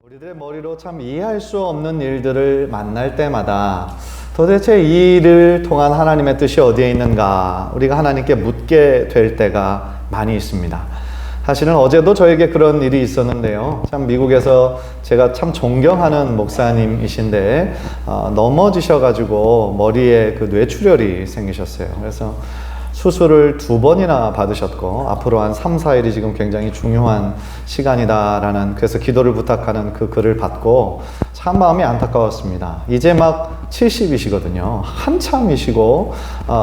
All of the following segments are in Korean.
우리들의 머리로 참 이해할 수 없는 일들을 만날 때마다 도대체 이 일을 통한 하나님의 뜻이 어디에 있는가 우리가 하나님께 묻게 될 때가 많이 있습니다. 사실은 어제도 저에게 그런 일이 있었는데요. 참 미국에서 제가 참 존경하는 목사님이신데 넘어지셔가지고 머리에 그 뇌출혈이 생기셨어요. 그래서 수술을 2번이나 받으셨고 앞으로 한 3, 4일이 지금 굉장히 중요한 시간이다라는, 그래서 기도를 부탁하는 그 글을 받고 참 마음이 안타까웠습니다. 이제 막 70이시거든요. 한참이시고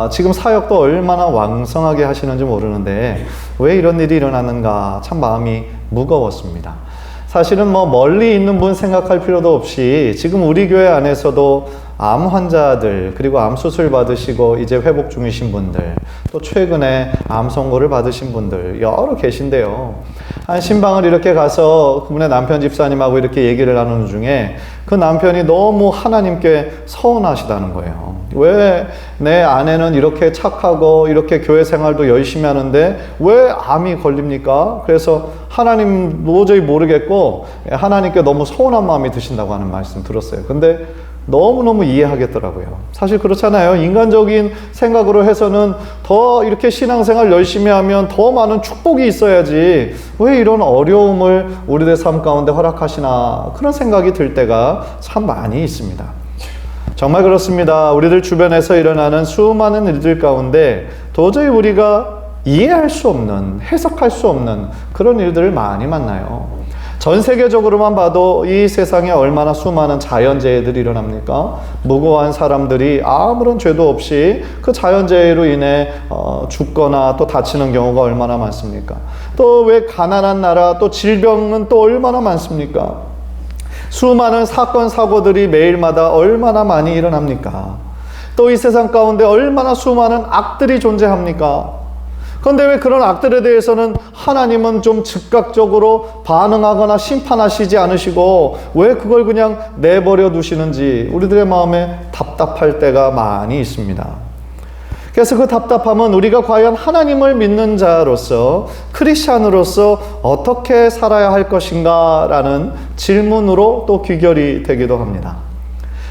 지금 사역도 얼마나 왕성하게 하시는지 모르는데 왜 이런 일이 일어났는가 참 마음이 무거웠습니다. 사실은 멀리 있는 분 생각할 필요도 없이 지금 우리 교회 안에서도 암 환자들, 그리고 암 수술 받으시고 이제 회복 중이신 분들, 또 최근에 암 선고를 받으신 분들 여러 계신데요. 한 신방을 이렇게 가서 그분의 남편 집사님하고 이렇게 얘기를 나누는 중에 그 남편이 너무 하나님께 서운하시다는 거예요. 왜 내 아내는 이렇게 착하고 이렇게 교회 생활도 열심히 하는데 왜 암이 걸립니까? 그래서 하나님 도저히 모르겠고 하나님께 너무 서운한 마음이 드신다고 하는 말씀 들었어요. 근데 너무너무 이해하겠더라고요. 사실 그렇잖아요. 인간적인 생각으로 해서는 더 이렇게 신앙생활 열심히 하면 더 많은 축복이 있어야지 왜 이런 어려움을 우리들 삶 가운데 허락하시나, 그런 생각이 들 때가 참 많이 있습니다. 정말 그렇습니다. 우리들 주변에서 일어나는 수많은 일들 가운데 도저히 우리가 이해할 수 없는, 해석할 수 없는 그런 일들을 많이 만나요. 전 세계적으로만 봐도 이 세상에 얼마나 수많은 자연재해들이 일어납니까? 무고한 사람들이 아무런 죄도 없이 그 자연재해로 인해 죽거나 또 다치는 경우가 얼마나 많습니까? 또 왜 가난한 나라, 또 질병은 또 얼마나 많습니까? 수많은 사건, 사고들이 매일마다 얼마나 많이 일어납니까? 또 이 세상 가운데 얼마나 수많은 악들이 존재합니까? 그런데 왜 그런 악들에 대해서는 하나님은 좀 즉각적으로 반응하거나 심판하시지 않으시고 왜 그걸 그냥 내버려 두시는지 우리들의 마음에 답답할 때가 많이 있습니다. 그래서 그 답답함은 우리가 과연 하나님을 믿는 자로서, 크리스찬으로서 어떻게 살아야 할 것인가 라는 질문으로 또 귀결이 되기도 합니다.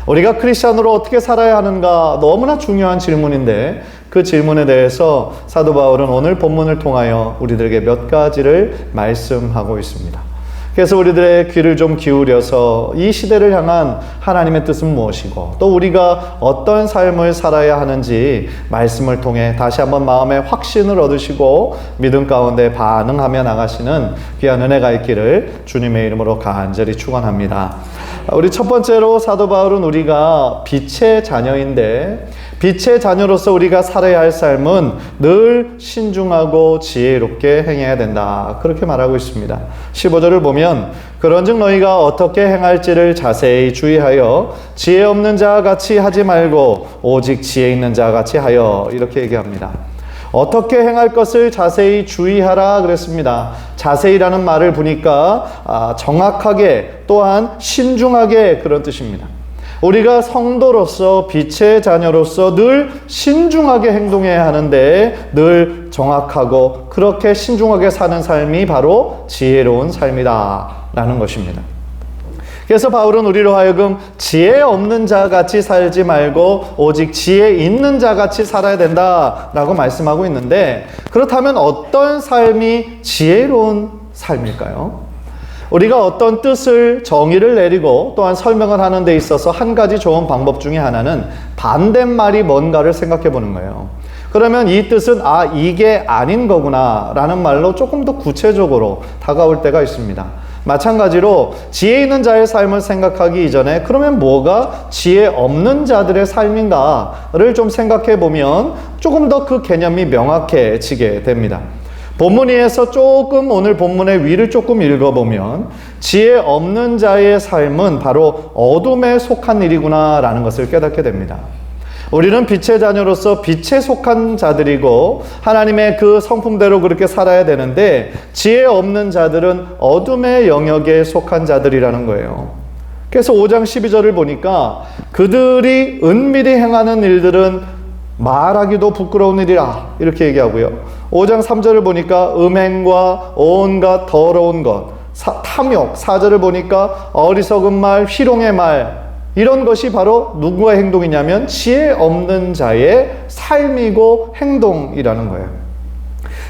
우리가 크리스찬으로 어떻게 살아야 하는가 너무나 중요한 질문인데 그 질문에 대해서 사도 바울은 오늘 본문을 통하여 우리들에게 몇 가지를 말씀하고 있습니다. 그래서 우리들의 귀를 좀 기울여서 이 시대를 향한 하나님의 뜻은 무엇이고 또 우리가 어떤 삶을 살아야 하는지 말씀을 통해 다시 한번 마음의 확신을 얻으시고 믿음 가운데 반응하며 나가시는 귀한 은혜가 있기를 주님의 이름으로 간절히 축원합니다. 우리 첫 번째로 사도 바울은 우리가 빛의 자녀인데 빛의 자녀로서 우리가 살아야 할 삶은 늘 신중하고 지혜롭게 행해야 된다, 그렇게 말하고 있습니다. 15절을 보면 그런즉 너희가 어떻게 행할지를 자세히 주의하여 지혜 없는 자와 같이 하지 말고 오직 지혜 있는 자와 같이 하여, 이렇게 얘기합니다. 어떻게 행할 것을 자세히 주의하라 그랬습니다. 자세히라는 말을 보니까 정확하게 또한 신중하게, 그런 뜻입니다. 우리가 성도로서 빛의 자녀로서 늘 신중하게 행동해야 하는데 늘 정확하고 그렇게 신중하게 사는 삶이 바로 지혜로운 삶이다 라는 것입니다. 그래서 바울은 우리로 하여금 지혜 없는 자같이 살지 말고 오직 지혜 있는 자같이 살아야 된다라고 말씀하고 있는데, 그렇다면 어떤 삶이 지혜로운 삶일까요? 우리가 어떤 뜻을, 정의를 내리고 또한 설명을 하는 데 있어서 한 가지 좋은 방법 중에 하나는 반대말이 뭔가를 생각해 보는 거예요. 그러면 이 뜻은 이게 아닌 거구나 라는 말로 조금 더 구체적으로 다가올 때가 있습니다. 마찬가지로 지혜 있는 자의 삶을 생각하기 이전에 그러면 뭐가 지혜 없는 자들의 삶인가를 좀 생각해 보면 조금 더 그 개념이 명확해지게 됩니다. 본문 위에서 조금, 오늘 본문의 위를 조금 읽어보면 지혜 없는 자의 삶은 바로 어둠에 속한 일이구나 라는 것을 깨닫게 됩니다. 우리는 빛의 자녀로서 빛에 속한 자들이고 하나님의 그 성품대로 그렇게 살아야 되는데 지혜 없는 자들은 어둠의 영역에 속한 자들이라는 거예요. 그래서 5장 12절을 보니까 그들이 은밀히 행하는 일들은 말하기도 부끄러운 일이라, 이렇게 얘기하고요. 5장 3절을 보니까 음행과 온갖 더러운 것, 탐욕, 4절을 보니까 어리석은 말, 희롱의 말, 이런 것이 바로 누구의 행동이냐면 지혜 없는 자의 삶이고 행동이라는 거예요.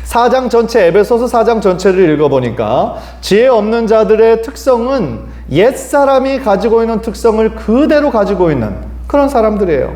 4장 전체, 에베소서 4장 전체를 읽어보니까 지혜 없는 자들의 특성은 옛사람이 가지고 있는 특성을 그대로 가지고 있는 그런 사람들이에요.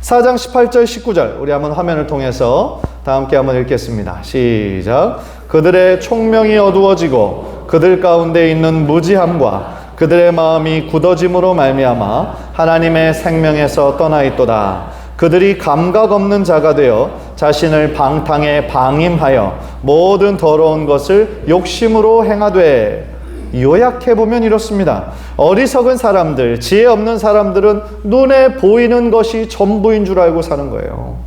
4장 18절 19절 우리 한번 화면을 통해서 다 함께 한번 읽겠습니다. 시작. 그들의 총명이 어두워지고 그들 가운데 있는 무지함과 그들의 마음이 굳어짐으로 말미암아 하나님의 생명에서 떠나 있도다. 그들이 감각 없는 자가 되어 자신을 방탕에 방임하여 모든 더러운 것을 욕심으로 행하되. 요약해보면 이렇습니다. 어리석은 사람들, 지혜 없는 사람들은 눈에 보이는 것이 전부인 줄 알고 사는 거예요.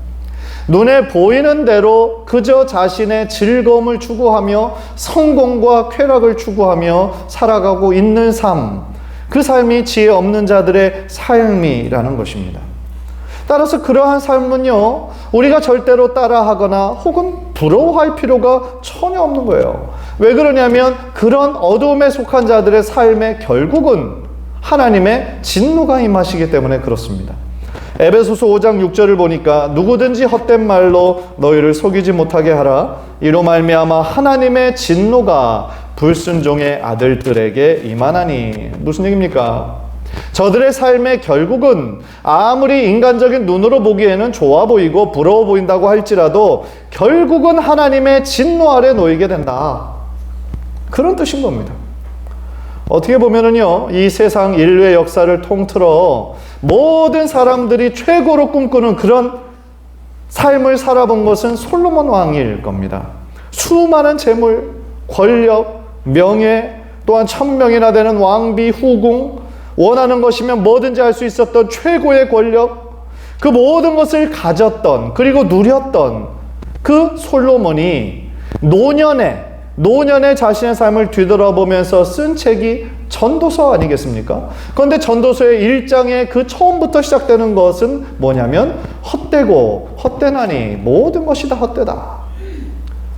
눈에 보이는 대로 그저 자신의 즐거움을 추구하며 성공과 쾌락을 추구하며 살아가고 있는 삶, 그 삶이 지혜 없는 자들의 삶이라는 것입니다. 따라서 그러한 삶은요, 우리가 절대로 따라하거나 혹은 부러워할 필요가 전혀 없는 거예요. 왜 그러냐면 그런 어두움에 속한 자들의 삶의 결국은 하나님의 진노가 임하시기 때문에 그렇습니다. 에베소서 5장 6절을 보니까 누구든지 헛된 말로 너희를 속이지 못하게 하라. 이로 말미암아 하나님의 진노가 불순종의 아들들에게 임하나니. 무슨 얘기입니까? 저들의 삶의 결국은 아무리 인간적인 눈으로 보기에는 좋아 보이고 부러워 보인다고 할지라도 결국은 하나님의 진노 아래 놓이게 된다. 그런 뜻인 겁니다. 어떻게 보면은요, 이 세상 인류의 역사를 통틀어 모든 사람들이 최고로 꿈꾸는 그런 삶을 살아본 것은 솔로몬 왕일 겁니다. 수많은 재물, 권력, 명예, 또한 1000명이나 되는 왕비, 후궁, 원하는 것이면 뭐든지 할 수 있었던 최고의 권력, 그 모든 것을 가졌던, 그리고 누렸던 그 솔로몬이 노년에 자신의 삶을 뒤돌아보면서 쓴 책이 전도서 아니겠습니까? 그런데 전도서의 1장에 그 처음부터 시작되는 것은 뭐냐면 헛되고 헛되나니 모든 것이 다 헛되다.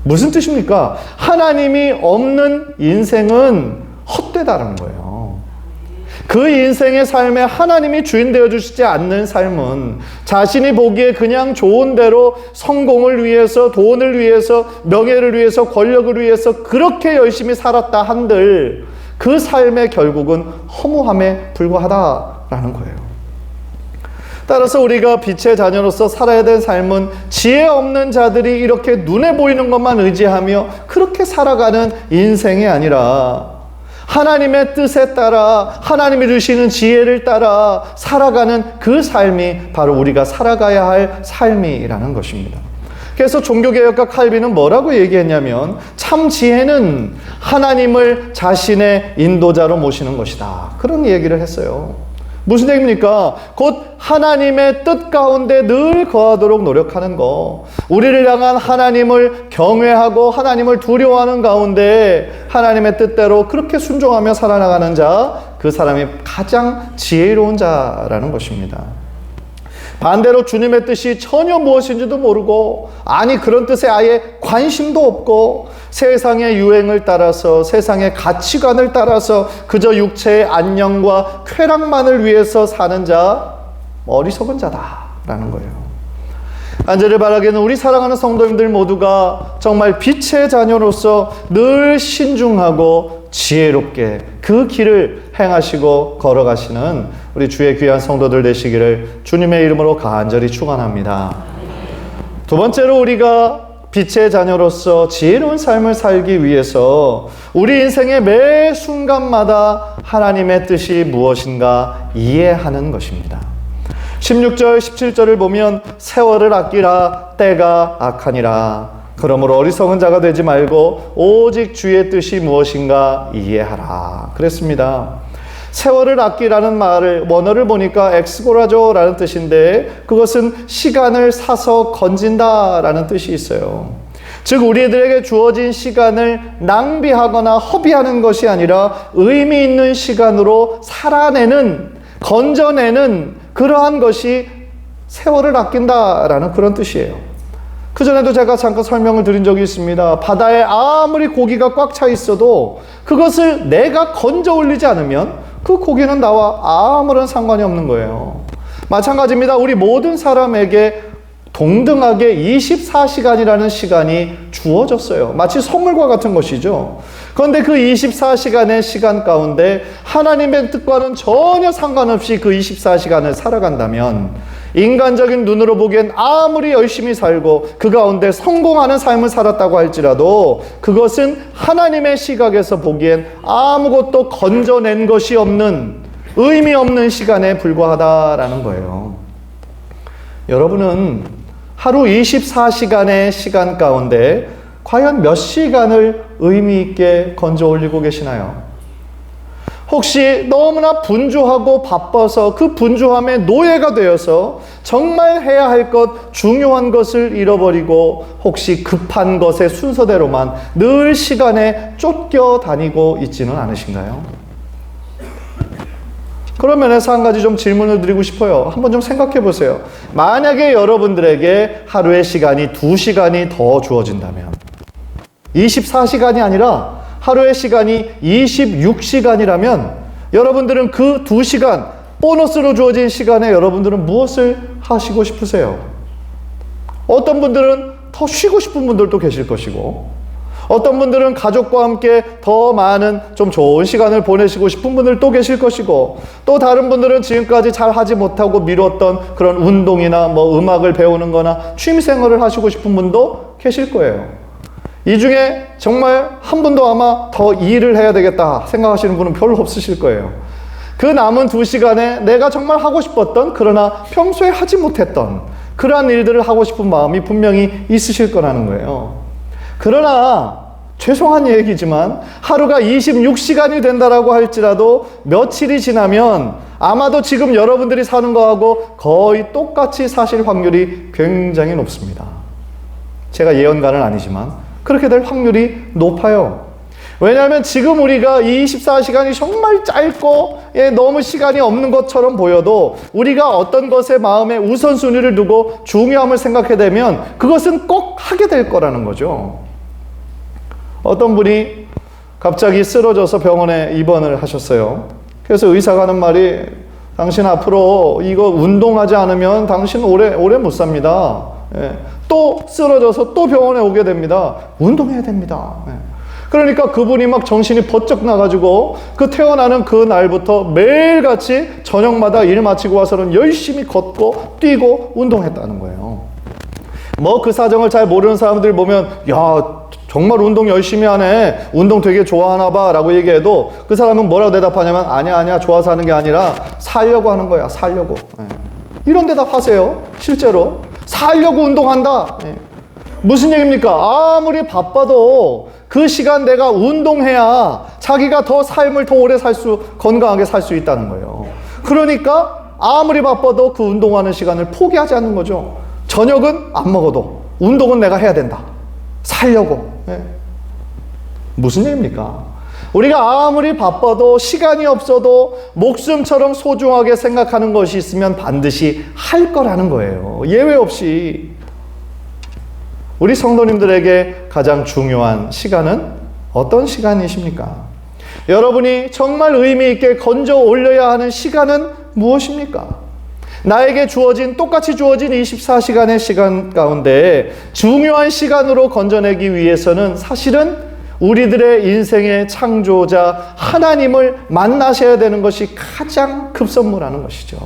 무슨 뜻입니까? 하나님이 없는 인생은 헛되다는 거예요. 그 인생의 삶에 하나님이 주인 되어주시지 않는 삶은 자신이 보기에 그냥 좋은 대로 성공을 위해서, 돈을 위해서, 명예를 위해서, 권력을 위해서 그렇게 열심히 살았다 한들 그 삶의 결국은 허무함에 불과하다라는 거예요. 따라서 우리가 빛의 자녀로서 살아야 될 삶은 지혜 없는 자들이 이렇게 눈에 보이는 것만 의지하며 그렇게 살아가는 인생이 아니라 하나님의 뜻에 따라 하나님이 주시는 지혜를 따라 살아가는 그 삶이 바로 우리가 살아가야 할 삶이라는 것입니다. 그래서 종교개혁가 칼빈은 뭐라고 얘기했냐면 참 지혜는 하나님을 자신의 인도자로 모시는 것이다. 그런 얘기를 했어요. 무슨 얘기입니까? 곧 하나님의 뜻 가운데 늘 거하도록 노력하는 거. 우리를 향한 하나님을 경외하고 하나님을 두려워하는 가운데 하나님의 뜻대로 그렇게 순종하며 살아나가는 자, 그 사람이 가장 지혜로운 자라는 것입니다. 반대로 주님의 뜻이 전혀 무엇인지도 모르고, 아니 그런 뜻에 아예 관심도 없고 세상의 유행을 따라서, 세상의 가치관을 따라서 그저 육체의 안녕과 쾌락만을 위해서 사는 자, 어리석은 자다라는 거예요. 간절히 바라기는 우리 사랑하는 성도님들 모두가 정말 빛의 자녀로서 늘 신중하고 지혜롭게 그 길을 행하시고 걸어가시는 우리 주의 귀한 성도들 되시기를 주님의 이름으로 간절히 축원합니다. 두 번째로 우리가 빛의 자녀로서 지혜로운 삶을 살기 위해서 우리 인생의 매 순간마다 하나님의 뜻이 무엇인가 이해하는 것입니다. 16절 17절을 보면 세월을 아끼라 때가 악하니라. 그러므로 어리석은 자가 되지 말고 오직 주의 뜻이 무엇인가 이해하라. 그랬습니다. 세월을 아끼라는 말을 원어를 보니까 엑스고라조라는 뜻인데 그것은 시간을 사서 건진다라는 뜻이 있어요. 즉 우리들에게 주어진 시간을 낭비하거나 허비하는 것이 아니라 의미 있는 시간으로 살아내는, 건져내는 그러한 것이 세월을 아낀다라는 그런 뜻이에요. 그전에도 제가 잠깐 설명을 드린 적이 있습니다. 바다에 아무리 고기가 꽉 차 있어도 그것을 내가 건져 올리지 않으면 그 고기는 나와 아무런 상관이 없는 거예요. 마찬가지입니다. 우리 모든 사람에게 동등하게 24시간이라는 시간이 주어졌어요. 마치 선물과 같은 것이죠. 그런데 그 24시간의 시간 가운데 하나님의 뜻과는 전혀 상관없이 그 24시간을 살아간다면 인간적인 눈으로 보기엔 아무리 열심히 살고 그 가운데 성공하는 삶을 살았다고 할지라도 그것은 하나님의 시각에서 보기엔 아무것도 건져낸 것이 없는, 의미 없는 시간에 불과하다라는 거예요. 여러분은 하루 24시간의 시간 가운데 과연 몇 시간을 의미 있게 건져 올리고 계시나요? 혹시 너무나 분주하고 바빠서 그 분주함에 노예가 되어서 정말 해야 할 것, 중요한 것을 잃어버리고 혹시 급한 것의 순서대로만 늘 시간에 쫓겨 다니고 있지는 않으신가요? 그런 면에서 한 가지 좀 질문을 드리고 싶어요. 한번 좀 생각해 보세요. 만약에 여러분들에게 하루의 시간이 2시간이 더 주어진다면 24시간이 아니라 하루의 시간이 26시간이라면 여러분들은 그 2시간 보너스로 주어진 시간에 여러분들은 무엇을 하시고 싶으세요? 어떤 분들은 더 쉬고 싶은 분들도 계실 것이고 어떤 분들은 가족과 함께 더 많은 좀 좋은 시간을 보내시고 싶은 분들도 계실 것이고 또 다른 분들은 지금까지 잘 하지 못하고 미뤘던 그런 운동이나 음악을 배우는 거나 취미생활을 하시고 싶은 분도 계실 거예요. 이 중에 정말 한 분도 아마 더 일을 해야 되겠다 생각하시는 분은 별로 없으실 거예요. 그 남은 2시간에 내가 정말 하고 싶었던 그러나 평소에 하지 못했던 그러한 일들을 하고 싶은 마음이 분명히 있으실 거라는 거예요. 그러나 죄송한 얘기지만 하루가 26시간이 된다라고 할지라도 며칠이 지나면 아마도 지금 여러분들이 사는 거하고 거의 똑같이 사실 확률이 굉장히 높습니다. 제가 예언가는 아니지만 그렇게 될 확률이 높아요. 왜냐하면 지금 우리가 이 24시간이 정말 짧고 너무 시간이 없는 것처럼 보여도 우리가 어떤 것에 마음에 우선순위를 두고 중요함을 생각해내면 그것은 꼭 하게 될 거라는 거죠. 어떤 분이 갑자기 쓰러져서 병원에 입원을 하셨어요. 그래서 의사가 하는 말이 당신 앞으로 이거 운동하지 않으면 당신 오래 못 삽니다. 또 쓰러져서 또 병원에 오게 됩니다. 운동해야 됩니다. 그러니까 그분이 막 정신이 번쩍 나가지고 그 태어나는 그 날부터 매일같이 저녁마다 일 마치고 와서는 열심히 걷고 뛰고 운동했다는 거예요. 그 사정을 잘 모르는 사람들 보면 야 정말 운동 열심히 하네, 운동 되게 좋아하나 봐 라고 얘기해도 그 사람은 뭐라고 대답하냐면 아니야 좋아서 하는 게 아니라 살려고 하는 거야. 살려고. 이런 대답하세요. 실제로 살려고 운동한다. 무슨 얘기입니까? 아무리 바빠도 그 시간 내가 운동해야 자기가 더 삶을 더 오래 건강하게 살 수 있다는 거예요. 그러니까 아무리 바빠도 그 운동하는 시간을 포기하지 않는 거죠. 저녁은 안 먹어도 운동은 내가 해야 된다. 살려고. 무슨 얘기입니까? 우리가 아무리 바빠도 시간이 없어도 목숨처럼 소중하게 생각하는 것이 있으면 반드시 할 거라는 거예요. 예외 없이. 우리 성도님들에게 가장 중요한 시간은 어떤 시간이십니까? 여러분이 정말 의미 있게 건져 올려야 하는 시간은 무엇입니까? 나에게 똑같이 주어진 24시간의 시간 가운데 중요한 시간으로 건져내기 위해서는 사실은 우리들의 인생의 창조자 하나님을 만나셔야 되는 것이 가장 급선무라는 것이죠.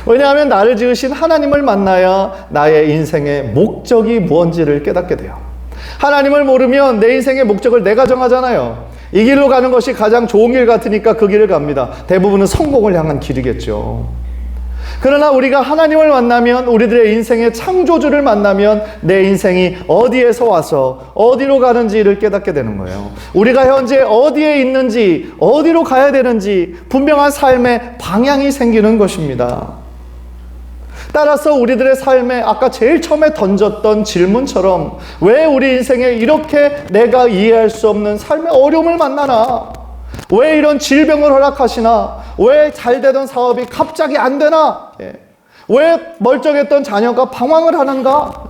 왜냐하면 나를 지으신 하나님을 만나야 나의 인생의 목적이 무엇인지를 깨닫게 돼요. 하나님을 모르면 내 인생의 목적을 내가 정하잖아요. 이 길로 가는 것이 가장 좋은 길 같으니까 그 길을 갑니다. 대부분은 성공을 향한 길이겠죠. 그러나 우리가 하나님을 만나면, 우리들의 인생의 창조주를 만나면 내 인생이 어디에서 와서 어디로 가는지를 깨닫게 되는 거예요. 우리가 현재 어디에 있는지, 어디로 가야 되는지 분명한 삶의 방향이 생기는 것입니다. 따라서 우리들의 삶에 아까 제일 처음에 던졌던 질문처럼 왜 우리 인생에 이렇게 내가 이해할 수 없는 삶의 어려움을 만나나? 왜 이런 질병을 허락하시나? 왜 잘 되던 사업이 갑자기 안 되나? 왜 멀쩡했던 자녀가 방황을 하는가?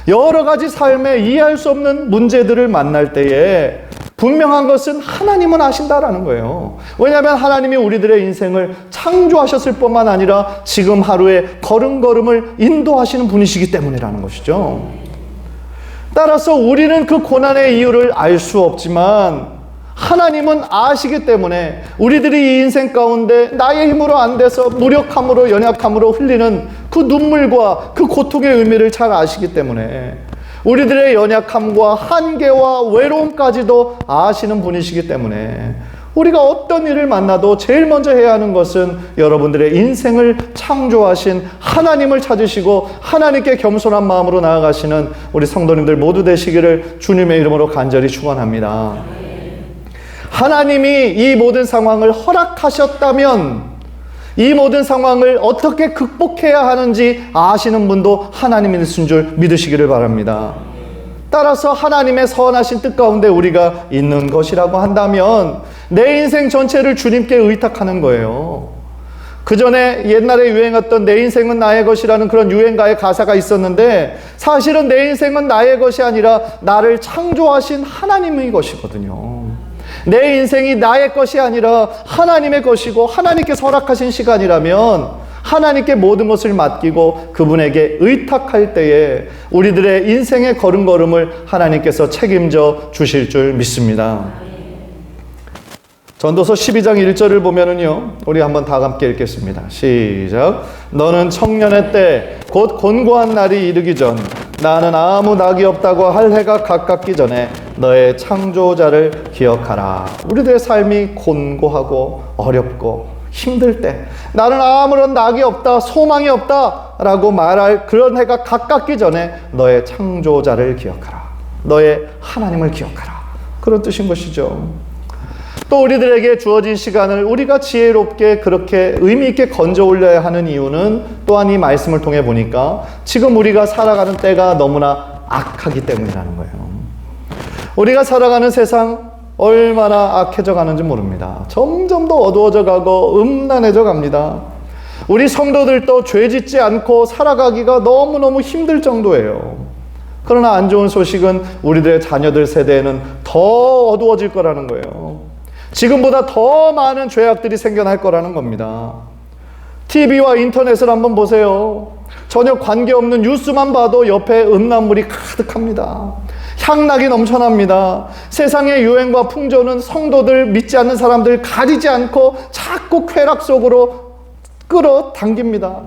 여러 가지 삶에 이해할 수 없는 문제들을 만날 때에 분명한 것은 하나님은 아신다라는 거예요. 왜냐하면 하나님이 우리들의 인생을 창조하셨을 뿐만 아니라 지금 하루의 걸음걸음을 인도하시는 분이시기 때문이라는 것이죠. 따라서 우리는 그 고난의 이유를 알 수 없지만 하나님은 아시기 때문에 우리들이 이 인생 가운데 나의 힘으로 안 돼서 무력함으로 연약함으로 흘리는 그 눈물과 그 고통의 의미를 잘 아시기 때문에 우리들의 연약함과 한계와 외로움까지도 아시는 분이시기 때문에 우리가 어떤 일을 만나도 제일 먼저 해야 하는 것은 여러분들의 인생을 창조하신 하나님을 찾으시고 하나님께 겸손한 마음으로 나아가시는 우리 성도님들 모두 되시기를 주님의 이름으로 간절히 축원합니다. 하나님이 이 모든 상황을 허락하셨다면 이 모든 상황을 어떻게 극복해야 하는지 아시는 분도 하나님이신 줄 믿으시기를 바랍니다. 따라서 하나님의 선하신 뜻 가운데 우리가 있는 것이라고 한다면 내 인생 전체를 주님께 의탁하는 거예요. 그 전에 옛날에 유행했던 내 인생은 나의 것이라는 그런 유행가의 가사가 있었는데 사실은 내 인생은 나의 것이 아니라 나를 창조하신 하나님의 것이거든요. 내 인생이 나의 것이 아니라 하나님의 것이고 하나님께서 허락하신 시간이라면 하나님께 모든 것을 맡기고 그분에게 의탁할 때에 우리들의 인생의 걸음걸음을 하나님께서 책임져 주실 줄 믿습니다. 전도서 12장 1절을 보면은요, 우리 한번 다 함께 읽겠습니다. 시작. 너는 청년의 때 곧 곤고한 날이 이르기 전 나는 아무 낙이 없다고 할 해가 가깝기 전에 너의 창조자를 기억하라. 우리들의 삶이 곤고하고 어렵고 힘들 때 나는 아무런 낙이 없다, 소망이 없다 라고 말할 그런 해가 가깝기 전에 너의 창조자를 기억하라. 너의 하나님을 기억하라. 그런 뜻인 것이죠. 또 우리들에게 주어진 시간을 우리가 지혜롭게 그렇게 의미 있게 건져 올려야 하는 이유는 또한 이 말씀을 통해 보니까 지금 우리가 살아가는 때가 너무나 악하기 때문이라는 거예요. 우리가 살아가는 세상 얼마나 악해져 가는지 모릅니다. 점점 더 어두워져 가고 음란해져 갑니다. 우리 성도들도 죄 짓지 않고 살아가기가 너무너무 힘들 정도예요. 그러나 안 좋은 소식은 우리들의 자녀들 세대에는 더 어두워질 거라는 거예요. 지금보다 더 많은 죄악들이 생겨날 거라는 겁니다. TV와 인터넷을 한번 보세요. 전혀 관계없는 뉴스만 봐도 옆에 음란물이 가득합니다. 향락이 넘쳐납니다. 세상의 유행과 풍조는 성도들, 믿지 않는 사람들 가리지 않고 자꾸 쾌락 속으로 끌어당깁니다.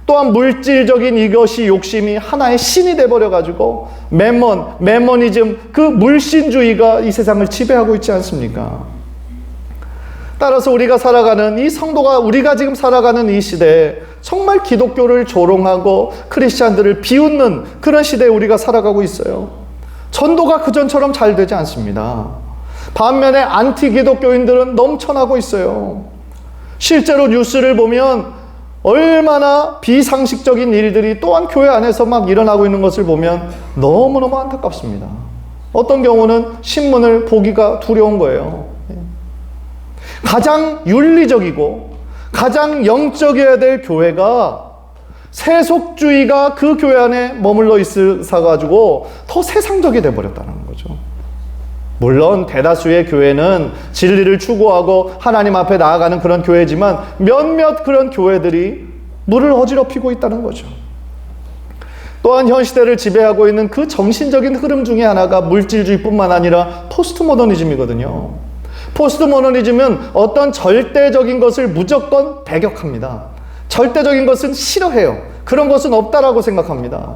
또한 물질적인 이것이 욕심이 하나의 신이 돼버려가지고 메모니즘, 그 물신주의가 이 세상을 지배하고 있지 않습니까? 따라서 우리가 살아가는 이 성도가 우리가 지금 살아가는 이 시대에 정말 기독교를 조롱하고 크리스찬들을 비웃는 그런 시대에 우리가 살아가고 있어요. 전도가 그전처럼 잘 되지 않습니다. 반면에 안티 기독교인들은 넘쳐나고 있어요. 실제로 뉴스를 보면 얼마나 비상식적인 일들이 또한 교회 안에서 막 일어나고 있는 것을 보면 너무너무 안타깝습니다. 어떤 경우는 신문을 보기가 두려운 거예요. 가장 윤리적이고 가장 영적이어야 될 교회가 세속주의가 그 교회 안에 머물러 있어가지고 더 세상적이 돼버렸다는 거죠. 물론 대다수의 교회는 진리를 추구하고 하나님 앞에 나아가는 그런 교회지만 몇몇 그런 교회들이 물을 어지럽히고 있다는 거죠. 또한 현 시대를 지배하고 있는 그 정신적인 흐름 중에 하나가 물질주의뿐만 아니라 포스트모더니즘이거든요. 포스트모더니즘은 어떤 절대적인 것을 무조건 배격합니다. 절대적인 것은 싫어해요. 그런 것은 없다라고 생각합니다.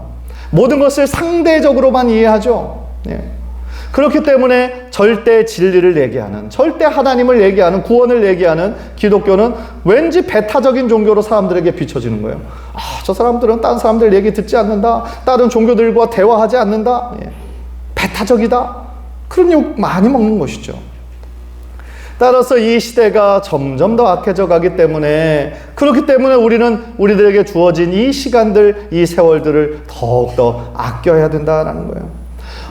모든 것을 상대적으로만 이해하죠. 예. 그렇기 때문에 절대 진리를 얘기하는, 절대 하나님을 얘기하는, 구원을 얘기하는 기독교는 왠지 배타적인 종교로 사람들에게 비춰지는 거예요. 아, 저 사람들은 다른 사람들 얘기 듣지 않는다. 다른 종교들과 대화하지 않는다. 예. 배타적이다. 그런 욕 많이 먹는 것이죠. 따라서 이 시대가 점점 더 악해져 가기 때문에, 그렇기 때문에 우리는 우리들에게 주어진 이 시간들, 이 세월들을 더욱더 아껴야 된다는 거예요.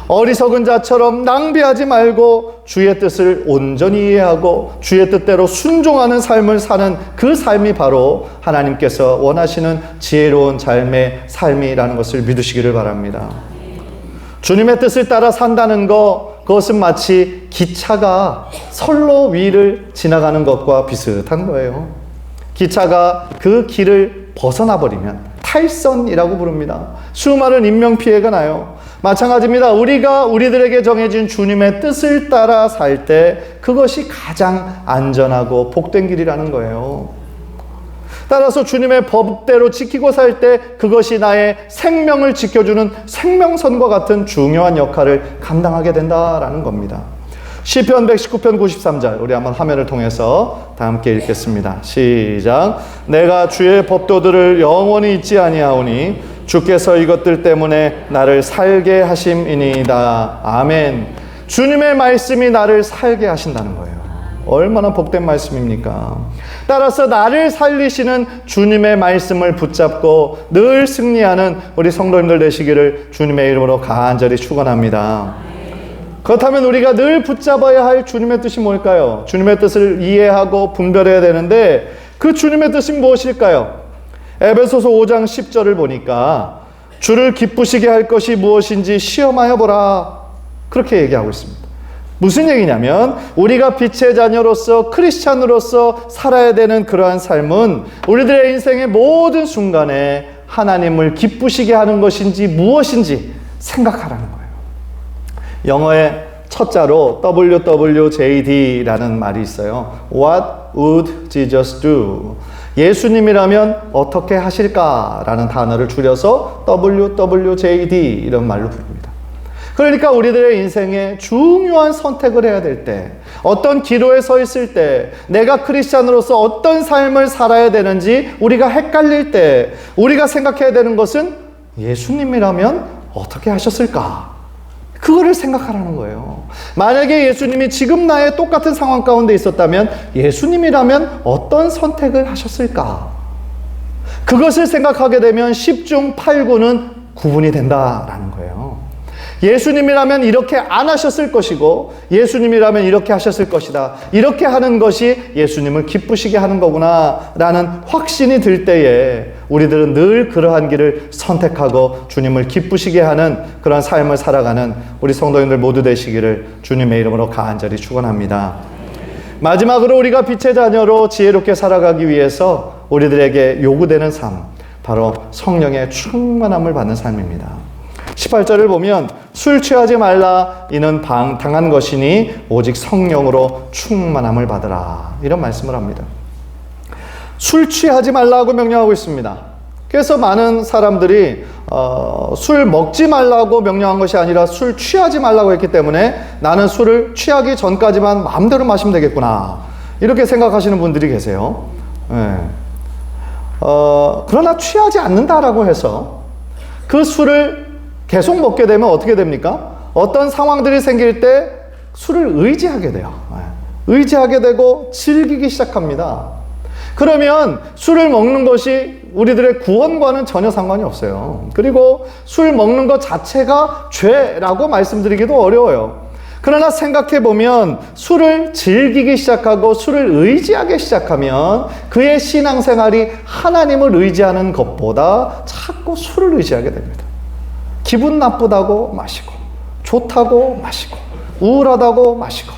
어리석은 자처럼 낭비하지 말고 주의 뜻을 온전히 이해하고 주의 뜻대로 순종하는 삶을 사는 그 삶이 바로 하나님께서 원하시는 지혜로운 삶의 삶이라는 것을 믿으시기를 바랍니다. 주님의 뜻을 따라 산다는 것, 그것은 마치 기차가 선로 위를 지나가는 것과 비슷한 거예요. 기차가 그 길을 벗어나 버리면 탈선이라고 부릅니다. 수많은 인명피해가 나요. 마찬가지입니다. 우리가 우리들에게 정해진 주님의 뜻을 따라 살 때 그것이 가장 안전하고 복된 길이라는 거예요. 따라서 주님의 법대로 지키고 살 때 그것이 나의 생명을 지켜주는 생명선과 같은 중요한 역할을 감당하게 된다라는 겁니다. 시편 119편 93절 우리 한번 화면을 통해서 다 함께 읽겠습니다. 시작. 내가 주의 법도들을 영원히 잊지 아니하오니 주께서 이것들 때문에 나를 살게 하심이니이다. 아멘. 주님의 말씀이 나를 살게 하신다는 거예요. 얼마나 복된 말씀입니까? 따라서 나를 살리시는 주님의 말씀을 붙잡고 늘 승리하는 우리 성도님들 되시기를 주님의 이름으로 간절히 축원합니다. 그렇다면 우리가 늘 붙잡아야 할 주님의 뜻이 뭘까요? 주님의 뜻을 이해하고 분별해야 되는데 그 주님의 뜻이 무엇일까요? 에베소서 5장 10절을 보니까 주를 기쁘시게 할 것이 무엇인지 시험하여 보라. 그렇게 얘기하고 있습니다. 무슨 얘기냐면 우리가 빛의 자녀로서 크리스찬으로서 살아야 되는 그러한 삶은 우리들의 인생의 모든 순간에 하나님을 기쁘시게 하는 것인지 무엇인지 생각하라는 거예요. 영어의 첫 자로 WWJD라는 말이 있어요. What would Jesus do? 예수님이라면 어떻게 하실까라는 단어를 줄여서 WWJD 이런 말로 부릅니다. 그러니까 우리들의 인생에 중요한 선택을 해야 될 때, 어떤 기로에 서 있을 때, 내가 크리스찬으로서 어떤 삶을 살아야 되는지 우리가 헷갈릴 때 우리가 생각해야 되는 것은 예수님이라면 어떻게 하셨을까? 그거를 생각하라는 거예요. 만약에 예수님이 지금 나의 똑같은 상황 가운데 있었다면 예수님이라면 어떤 선택을 하셨을까? 그것을 생각하게 되면 10중 8구는 구분이 된다라는 거예요. 예수님이라면 이렇게 안 하셨을 것이고 예수님이라면 이렇게 하셨을 것이다. 이렇게 하는 것이 예수님을 기쁘시게 하는 거구나 라는 확신이 들 때에 우리들은 늘 그러한 길을 선택하고 주님을 기쁘시게 하는 그런 삶을 살아가는 우리 성도님들 모두 되시기를 주님의 이름으로 간절히 축원합니다. 마지막으로 우리가 빛의 자녀로 지혜롭게 살아가기 위해서 우리들에게 요구되는 삶, 바로 성령의 충만함을 받는 삶입니다. 18절을 보면 술 취하지 말라 이는 방탕한 것이니 오직 성령으로 충만함을 받으라 이런 말씀을 합니다. 술 취하지 말라고 명령하고 있습니다. 그래서 많은 사람들이 술 먹지 말라고 명령한 것이 아니라 술 취하지 말라고 했기 때문에 나는 술을 취하기 전까지만 마음대로 마시면 되겠구나 이렇게 생각하시는 분들이 계세요. 네. 그러나 취하지 않는다라고 해서 그 술을 계속 먹게 되면 어떻게 됩니까? 어떤 상황들이 생길 때 술을 의지하게 돼요. 의지하게 되고 즐기기 시작합니다. 그러면 술을 먹는 것이 우리들의 구원과는 전혀 상관이 없어요. 그리고 술 먹는 것 자체가 죄라고 말씀드리기도 어려워요. 그러나 생각해보면 술을 즐기기 시작하고 술을 의지하기 시작하면 그의 신앙생활이 하나님을 의지하는 것보다 자꾸 술을 의지하게 됩니다. 기분 나쁘다고 마시고, 좋다고 마시고, 우울하다고 마시고,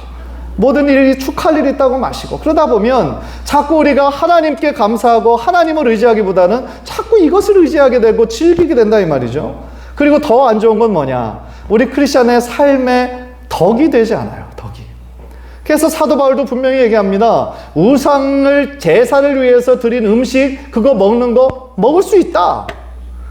모든 일이 축하할 일이 있다고 마시고, 그러다 보면 자꾸 우리가 하나님께 감사하고 하나님을 의지하기보다는 자꾸 이것을 의지하게 되고 즐기게 된다 이 말이죠. 그리고 더 안 좋은 건 뭐냐? 우리 크리스천의 삶에 덕이 되지 않아요. 덕이. 그래서 사도 바울도 분명히 얘기합니다. 우상을 제사를 위해서 드린 음식 그거 먹는 거 먹을 수 있다.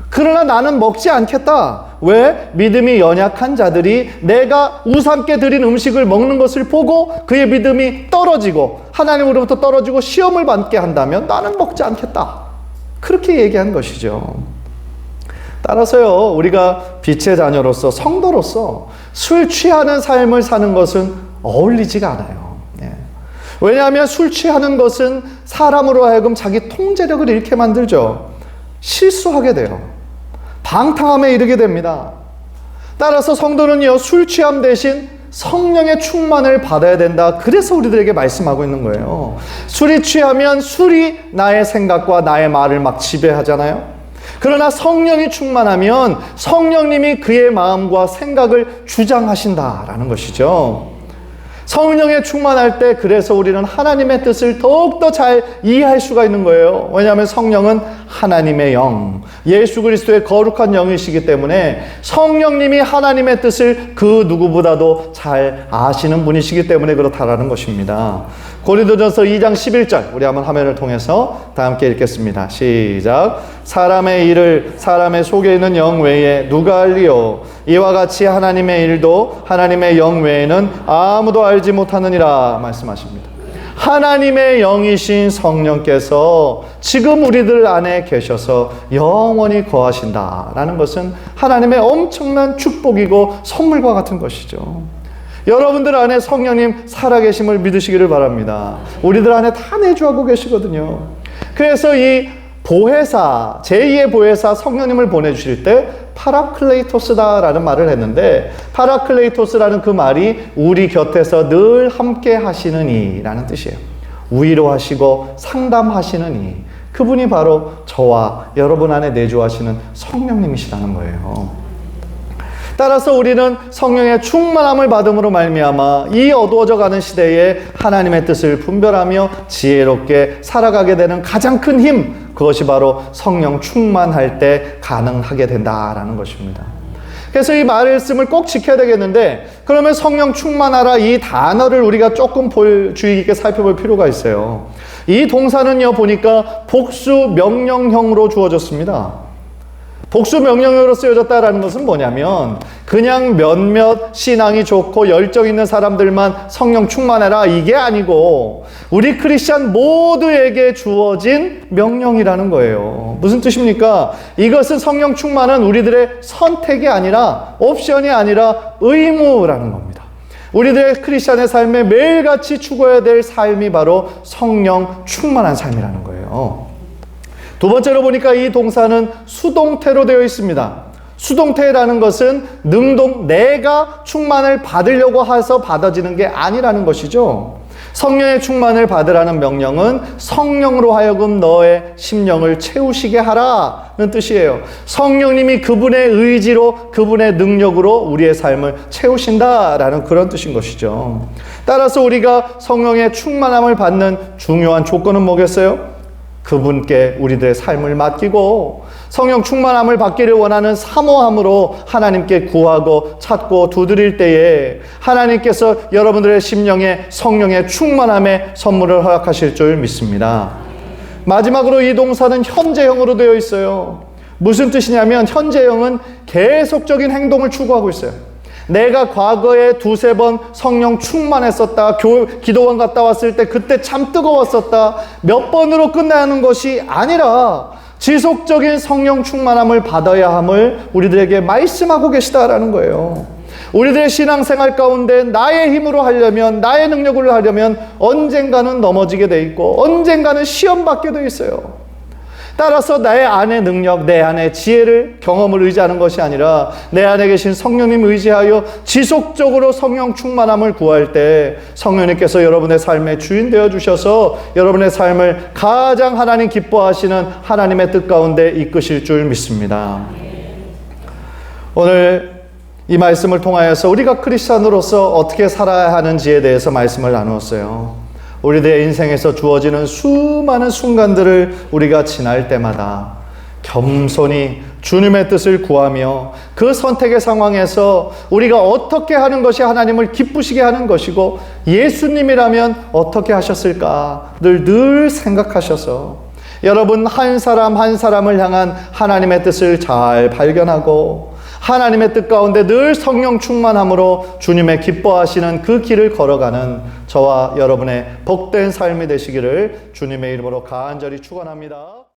그러나 나는 먹지 않겠다. 왜? 믿음이 연약한 자들이 내가 우상께 드린 음식을 먹는 것을 보고 그의 믿음이 떨어지고 하나님으로부터 떨어지고 시험을 받게 한다면 나는 먹지 않겠다. 그렇게 얘기한 것이죠. 따라서요, 우리가 빛의 자녀로서 성도로서 술 취하는 삶을 사는 것은 어울리지가 않아요. 왜냐하면 술 취하는 것은 사람으로 하여금 자기 통제력을 잃게 만들죠. 실수하게 돼요. 방탕함에 이르게 됩니다. 따라서 성도는요, 술 취함 대신 성령의 충만을 받아야 된다. 그래서 우리들에게 말씀하고 있는 거예요. 술이 취하면 술이 나의 생각과 나의 말을 막 지배하잖아요. 그러나 성령이 충만하면 성령님이 그의 마음과 생각을 주장하신다라는 것이죠. 성령에 충만할 때 그래서 우리는 하나님의 뜻을 더욱더 잘 이해할 수가 있는 거예요. 왜냐하면 성령은 하나님의 영, 예수 그리스도의 거룩한 영이시기 때문에 성령님이 하나님의 뜻을 그 누구보다도 잘 아시는 분이시기 때문에 그렇다라는 것입니다. 고린도전서 2장 11절 우리 한번 화면을 통해서 다 함께 읽겠습니다. 시작. 사람의 일을 사람의 속에 있는 영 외에 누가 알리요? 이와 같이 하나님의 일도 하나님의 영 외에는 아무도 알지 못하느니라 말씀하십니다. 하나님의 영이신 성령께서 지금 우리들 안에 계셔서 영원히 거하신다라는 것은 하나님의 엄청난 축복이고 선물과 같은 것이죠. 여러분들 안에 성령님 살아계심을 믿으시기를 바랍니다. 우리들 안에 다 내주하고 계시거든요. 그래서 이 보혜사, 제2의 보혜사 성령님을 보내주실 때 파라클레이토스다라는 말을 했는데, 파라클레이토스라는 그 말이 우리 곁에서 늘 함께 하시는 이라는 뜻이에요. 위로하시고 상담하시는 이, 그분이 바로 저와 여러분 안에 내주하시는 성령님이시라는 거예요. 따라서 우리는 성령의 충만함을 받음으로 말미암아 이 어두워져 가는 시대에 하나님의 뜻을 분별하며 지혜롭게 살아가게 되는 가장 큰 힘, 그것이 바로 성령 충만할 때 가능하게 된다라는 것입니다. 그래서 이 말씀을 꼭 지켜야 되겠는데, 그러면 성령 충만하라 이 단어를 우리가 조금 주의 깊게 살펴볼 필요가 있어요. 이 동사는요 보니까 복수 명령형으로 주어졌습니다. 복수 명령으로 쓰여졌다라는 것은 뭐냐면 그냥 몇몇 신앙이 좋고 열정 있는 사람들만 성령 충만해라 이게 아니고 우리 크리스찬 모두에게 주어진 명령이라는 거예요. 무슨 뜻입니까? 이것은 성령 충만은 우리들의 선택이 아니라 옵션이 아니라 의무라는 겁니다. 우리들의 크리스찬의 삶에 매일같이 추구해야 될 삶이 바로 성령 충만한 삶이라는 거예요. 두 번째로 보니까 이 동사는 수동태로 되어 있습니다. 수동태라는 것은 능동, 내가 충만을 받으려고 해서 받아지는 게 아니라는 것이죠. 성령의 충만을 받으라는 명령은 성령으로 하여금 너의 심령을 채우시게 하라는 뜻이에요. 성령님이 그분의 의지로, 그분의 능력으로 우리의 삶을 채우신다라는 그런 뜻인 것이죠. 따라서 우리가 성령의 충만함을 받는 중요한 조건은 뭐겠어요? 그분께 우리들의 삶을 맡기고 성령 충만함을 받기를 원하는 사모함으로 하나님께 구하고 찾고 두드릴 때에 하나님께서 여러분들의 심령에 성령의 충만함의 선물을 허락하실 줄 믿습니다. 마지막으로 이 동사는 현재형으로 되어 있어요. 무슨 뜻이냐면 현재형은 계속적인 행동을 추구하고 있어요. 내가 과거에 두세 번 성령 충만했었다, 기도원 갔다 왔을 때 그때 참 뜨거웠었다, 몇 번으로 끝나는 것이 아니라 지속적인 성령 충만함을 받아야 함을 우리들에게 말씀하고 계시다라는 거예요. 우리들의 신앙생활 가운데 나의 힘으로 하려면, 나의 능력으로 하려면 언젠가는 넘어지게 돼 있고 언젠가는 시험받게 돼 있어요. 따라서 나의 안의 능력, 내 안의 지혜를, 경험을 의지하는 것이 아니라 내 안에 계신 성령님 의지하여 지속적으로 성령 충만함을 구할 때 성령님께서 여러분의 삶의 주인 되어 주셔서 여러분의 삶을 가장 하나님 기뻐하시는 하나님의 뜻 가운데 이끄실 줄 믿습니다. 오늘 이 말씀을 통하여서 우리가 크리스찬으로서 어떻게 살아야 하는지에 대해서 말씀을 나누었어요. 우리들의 인생에서 주어지는 수많은 순간들을 우리가 지날 때마다 겸손히 주님의 뜻을 구하며 그 선택의 상황에서 우리가 어떻게 하는 것이 하나님을 기쁘시게 하는 것이고 예수님이라면 어떻게 하셨을까 늘 생각하셔서 여러분 한 사람 한 사람을 향한 하나님의 뜻을 잘 발견하고 하나님의 뜻 가운데 늘 성령 충만함으로 주님의 기뻐하시는 그 길을 걸어가는 저와 여러분의 복된 삶이 되시기를 주님의 이름으로 간절히 축원합니다.